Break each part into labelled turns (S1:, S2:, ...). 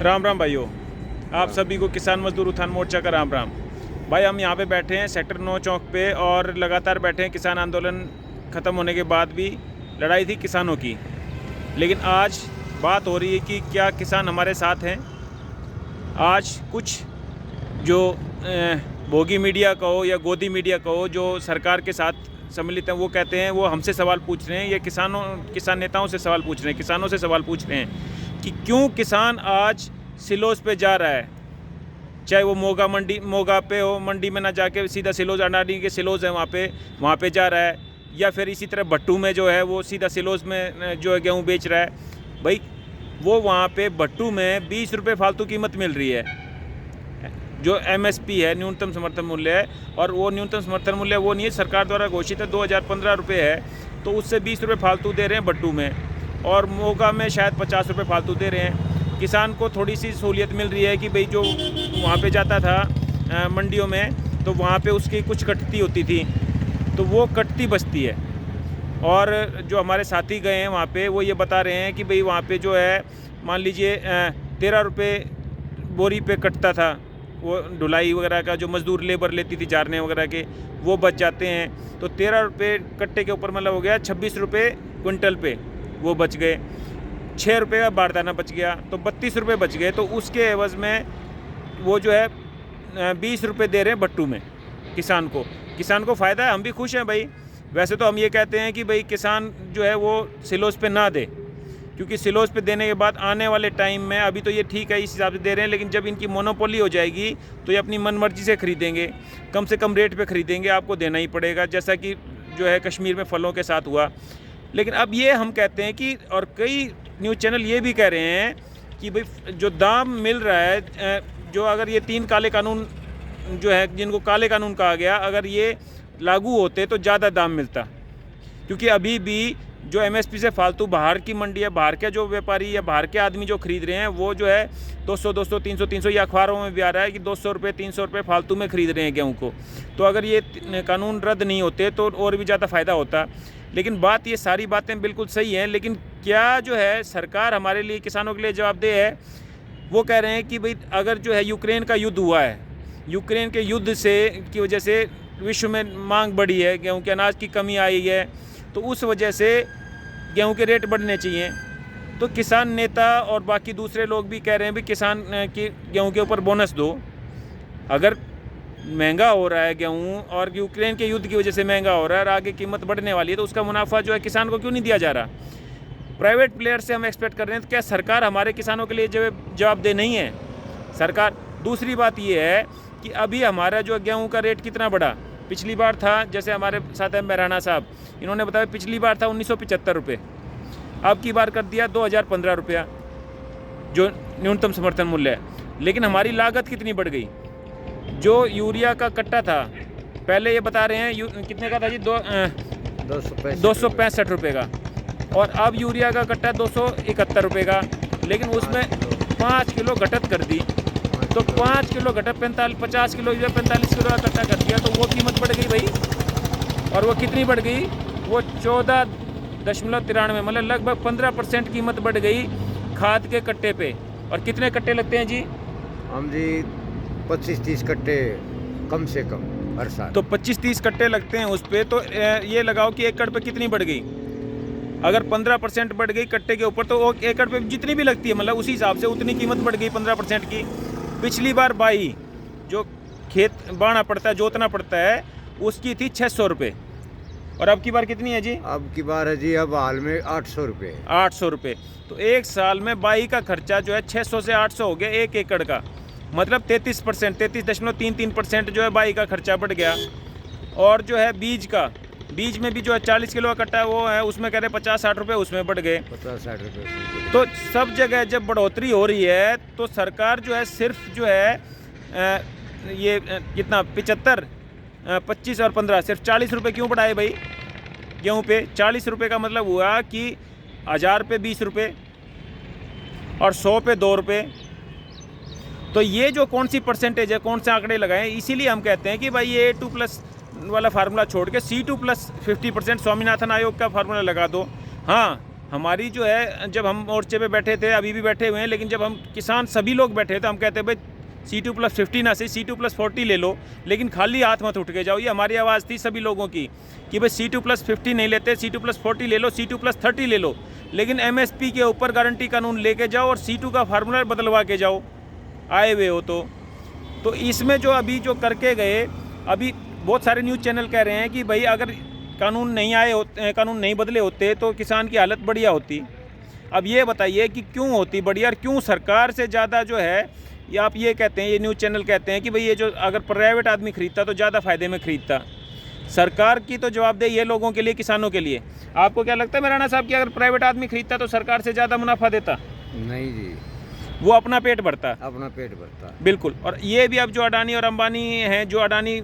S1: राम राम भाइयों, आप सभी को किसान मजदूर उत्थान मोर्चा का राम राम। भाई हम यहाँ पे बैठे हैं सेक्टर 9 चौक पे और लगातार बैठे हैं। किसान आंदोलन ख़त्म होने के बाद भी लड़ाई थी किसानों की, लेकिन आज बात हो रही है कि क्या किसान हमारे साथ हैं। आज कुछ जो भोगी मीडिया कहो या गोदी मीडिया कहो जो सरकार के साथ सम्मिलित हैं, वो कहते हैं, वो हमसे सवाल पूछ रहे हैं, ये किसान नेताओं से सवाल पूछ रहे हैं, किसानों से सवाल पूछ रहे हैं कि क्यों किसान आज सिलोस पे जा रहा है। चाहे वो मोगा पे हो, मंडी में ना जाके सीधा सिलोस, अडानी के सिलोस है वहाँ पे जा रहा है, या फिर इसी तरह भट्टू में जो है वो सीधा सिलोस में जो है गेहूँ बेच रहा है। भाई वो वहाँ पे भट्टू में 20 रुपये फालतू कीमत मिल रही है, जो MSP है, न्यूनतम समर्थन मूल्य है, और वो न्यूनतम समर्थन मूल्य वो नहीं है, सरकार द्वारा घोषित है 2015 रुपये है, तो उससे 20 रुपये फालतू दे रहे हैं भट्टू में, और मोगा में शायद 50 रुपये फालतू दे रहे हैं। किसान को थोड़ी सी सहूलियत मिल रही है कि भाई जो वहाँ पे जाता था मंडियों में, तो वहाँ पे उसकी कुछ कटती होती थी, तो वो कटती बचती है। और जो हमारे साथी गए हैं वहाँ पे, वो ये बता रहे हैं कि भाई वहाँ पे जो है, मान लीजिए 13 रुपये बोरी पे कटता था, वो ढुलाई वगैरह का जो मज़दूर लेबर लेती थी जारने वगैरह के, वो बच जाते हैं। तो 13 रुपये कट्टे के ऊपर मतलब हो गया 26 रुपये क्विंटल पे वो बच गए। 6 रुपये का बारदाना बच गया, तो 32 रुपये बच गए। तो उसके एवज़ में वो जो है 20 रुपये दे रहे हैं भट्टू में किसान को फ़ायदा है। हम भी खुश हैं भाई। वैसे तो हम ये कहते हैं कि भाई किसान जो है वो सिलोस पे ना दे, क्योंकि सिलोस पे देने के बाद आने वाले टाइम में, अभी तो ये ठीक है इस हिसाब से दे रहे हैं, लेकिन जब इनकी मोनोपोली हो जाएगी तो ये अपनी मनमर्जी से ख़रीदेंगे, कम से कम रेट पे ख़रीदेंगे, आपको देना ही पड़ेगा, जैसा कि जो है कश्मीर में फलों के साथ हुआ। लेकिन अब ये हम कहते हैं कि, और कई न्यूज़ चैनल ये भी कह रहे हैं कि भाई जो दाम मिल रहा है, जो अगर ये 3 काले कानून जो है, जिनको काले कानून कहा गया, अगर ये लागू होते तो ज़्यादा दाम मिलता, क्योंकि अभी भी जो MSP से फालतू बाहर की मंडी है, बाहर के जो व्यापारी या बाहर के आदमी जो खरीद रहे हैं, वो जो है 200 300 या अखबारों में भी आ रहा है कि 200 रुपये 300 रुपये फालतू में खरीद रहे हैं गेहूँ को। तो अगर ये कानून रद्द नहीं होते तो और भी ज़्यादा फ़ायदा होता। लेकिन बात, ये सारी बातें बिल्कुल सही हैं, लेकिन क्या जो है सरकार हमारे लिए, किसानों के लिए जवाबदेह है। वो कह रहे हैं कि भाई अगर जो है यूक्रेन का युद्ध हुआ है, यूक्रेन के युद्ध की वजह से विश्व में मांग बढ़ी है, गेहूँ के अनाज की कमी आई है, तो उस वजह से गेहूं के रेट बढ़ने चाहिए। तो किसान नेता और बाकी दूसरे लोग भी कह रहे हैं भी किसान की गेहूं के ऊपर बोनस दो। अगर महंगा हो रहा है गेहूं, और यूक्रेन के युद्ध की वजह से महंगा हो रहा है और आगे कीमत बढ़ने वाली है, तो उसका मुनाफा जो है किसान को क्यों नहीं दिया जा रहा। प्राइवेट प्लेयर से हम एक्सपेक्ट कर रहे हैं, तो क्या सरकार हमारे किसानों के लिए जवाबदेह नहीं है सरकार। दूसरी बात ये है कि अभी हमारा जो गेहूँ का रेट कितना बढ़ा। पिछली बार था, जैसे हमारे साथ है महराना साहब, इन्होंने बताया पिछली बार था 1975 रुपये, अब की बार कर दिया 2015 रुपया जो न्यूनतम समर्थन मूल्य है। लेकिन हमारी लागत कितनी बढ़ गई। जो यूरिया का कट्टा था, पहले ये बता रहे हैं कितने का था जी, 265 रुपये का, और अब यूरिया का कट्टा 271 रुपये का। लेकिन उसमें 5 किलो घटत कर दी, तो 5 किलो घटत 50 किलो या 45 किलो का कट्टा कर दिया, तो वो कीमत बढ़ गई भाई। और वो कितनी बढ़ गई, वो 14.93, मतलब लगभग 15% कीमत बढ़ गई खाद के कट्टे पे। और कितने कट्टे लगते हैं जी?
S2: हम जी 25-30 कट्टे कम से कम हर साल।
S1: तो 25-30 कट्टे लगते हैं उस पर, तो ये लगाओ कि एकड़ पे कितनी बढ़ गई। अगर 15% बढ़ गई कट्टे के ऊपर, तो वो एकड़ पे जितनी भी लगती है, मतलब उसी हिसाब से उतनी कीमत बढ़ गई 15% की। पिछली बार बाई जो खेत बाना पड़ता है, जोतना पड़ता है, उसकी थी 600 रुपये, और अब की बार कितनी है जी?
S2: अब की बार है जी, अब हाल में 800 रुपये।
S1: 800 रुपये। तो एक साल में बाई का खर्चा जो है 600 से 800 हो गया 1 एकड़ का, मतलब 33%, 33.33% जो है बाई का खर्चा बढ़ गया। और जो है बीज में भी जो है 40 किलो का कट्टा वो है, उसमें कह रहे 50-60 रुपये उसमें बढ़ गए,
S2: 50-60 रुपये।
S1: तो सब जगह जब बढ़ोतरी हो रही है, तो सरकार जो है सिर्फ जो है ये कितना 75, 25 और 15, सिर्फ 40 रुपये क्यों बढ़ाए भाई गेहूँ पे। 40 रुपये का मतलब हुआ कि 1000 पे 20 रुपये और 100 पे 2 रुपये। तो ये जो कौन सी परसेंटेज है, कौन से आंकड़े लगाएं, इसीलिए हम कहते हैं कि भाई ये A2+ वाला फार्मूला छोड़ के C2+ 50% स्वामीनाथन आयोग का फार्मूला लगा दो। हाँ, हमारी जो है, जब हम मोर्चे पे बैठे थे, अभी भी बैठे हुए हैं, लेकिन जब हम किसान सभी लोग बैठे तो हम कहते हैं भाई C2+50 ना से C2+40 ले लो, लेकिन खाली हाथ मत उठ के जाओ। ये हमारी आवाज़ थी सभी लोगों की कि भाई C2+50 नहीं लेते, C2+40 ले लो, C2+30 ले लो, लेकिन MSP के ऊपर गारंटी कानून लेके जाओ और C2 का फार्मूला बदलवा के जाओ, आए हुए हो तो इसमें जो अभी जो करके गए, अभी बहुत सारे न्यूज़ चैनल कह रहे हैं कि भाई अगर कानून नहीं आए होते, कानून नहीं बदले होते तो किसान की हालत बढ़िया होती। अब ये बताइए कि क्यों होती बढ़िया, और क्यों सरकार से ज़्यादा जो है, ये आप ये कहते हैं, ये न्यूज़ चैनल कहते हैं कि भाई ये जो अगर प्राइवेट आदमी खरीदता तो ज़्यादा फ़ायदे में खरीदता। सरकार की तो जवाबदेही है लोगों के लिए, किसानों के लिए। आपको क्या लगता है राणा साहब कि अगर प्राइवेट आदमी खरीदता तो सरकार से ज़्यादा मुनाफा देता?
S2: नहीं जी,
S1: वो अपना पेट भरता।
S2: अपना पेट भरता।
S1: बिल्कुल। और ये भी अब जो अडानी और अंबानी हैं, जो अडानी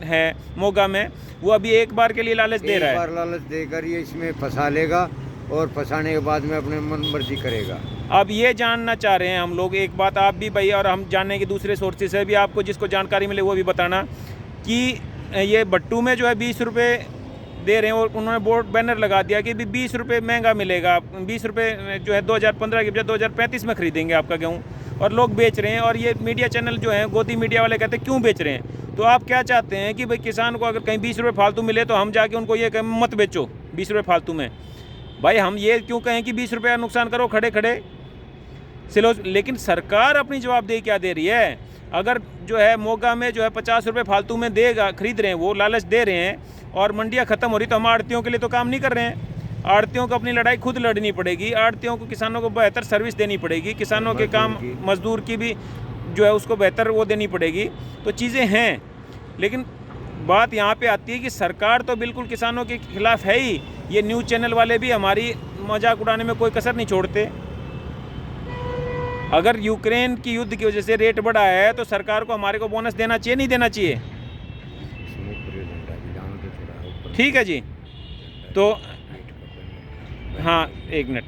S1: है मोगा में, वो अभी एक बार के लिए लालच दे रहा है।
S2: एक बार लालच देकर ये इसमें फंसा लेगा और फंसाने के बाद में अपने मन मर्जी करेगा।
S1: अब ये जानना चाह रहे हैं हम लोग, एक बात आप भी भाई और हम जानने की दूसरे सोर्सेज से भी, आपको जिसको जानकारी मिले वो भी बताना कि ये भट्टू में जो है 20 रुपये दे रहे हैं, और उन्होंने बोर्ड बैनर लगा दिया कि भी 20 रुपये महंगा मिलेगा, 20 रुपये जो है 2015 के बजाय 2035 में खरीदेंगे आपका गेहूँ, और लोग बेच रहे हैं। और ये मीडिया चैनल जो हैं, गोदी मीडिया वाले कहते हैं क्यों बेच रहे हैं? तो आप क्या चाहते हैं कि भाई किसान को अगर कहीं 20 रुपये फालतू मिले तो हम जाके उनको ये कहें मत बेचो 20 रुपये फालतू में? भाई हम ये क्यों कहें कि 20 रुपये का नुकसान करो खड़े खड़े सिलो? लेकिन सरकार अपनी जवाबदेही क्या दे रही है? अगर जो है मोगा में जो है 50 रुपये फालतू में देगा, खरीद रहे हैं, वो लालच दे रहे हैं, और मंडियाँ ख़त्म हो रही, तो हम आड़तियों के लिए तो काम नहीं कर रहे हैं। आड़तियों को अपनी लड़ाई खुद लड़नी पड़ेगी, आड़तियों को, किसानों को बेहतर सर्विस देनी पड़ेगी, किसानों के काम, मजदूर की भी जो है उसको बेहतर वो देनी पड़ेगी। तो चीज़ें हैं, लेकिन बात यहाँ पे आती है कि सरकार तो बिल्कुल किसानों के खिलाफ है ही। ये न्यूज़ चैनल वाले भी हमारी मजाक उड़ाने में कोई कसर नहीं छोड़ते। अगर यूक्रेन की युद्ध की वजह से रेट बढ़ा है तो सरकार को हमारे को बोनस देना चाहिए, नहीं देना चाहिए? ठीक है जी, तो हाँ, 1 मिनट।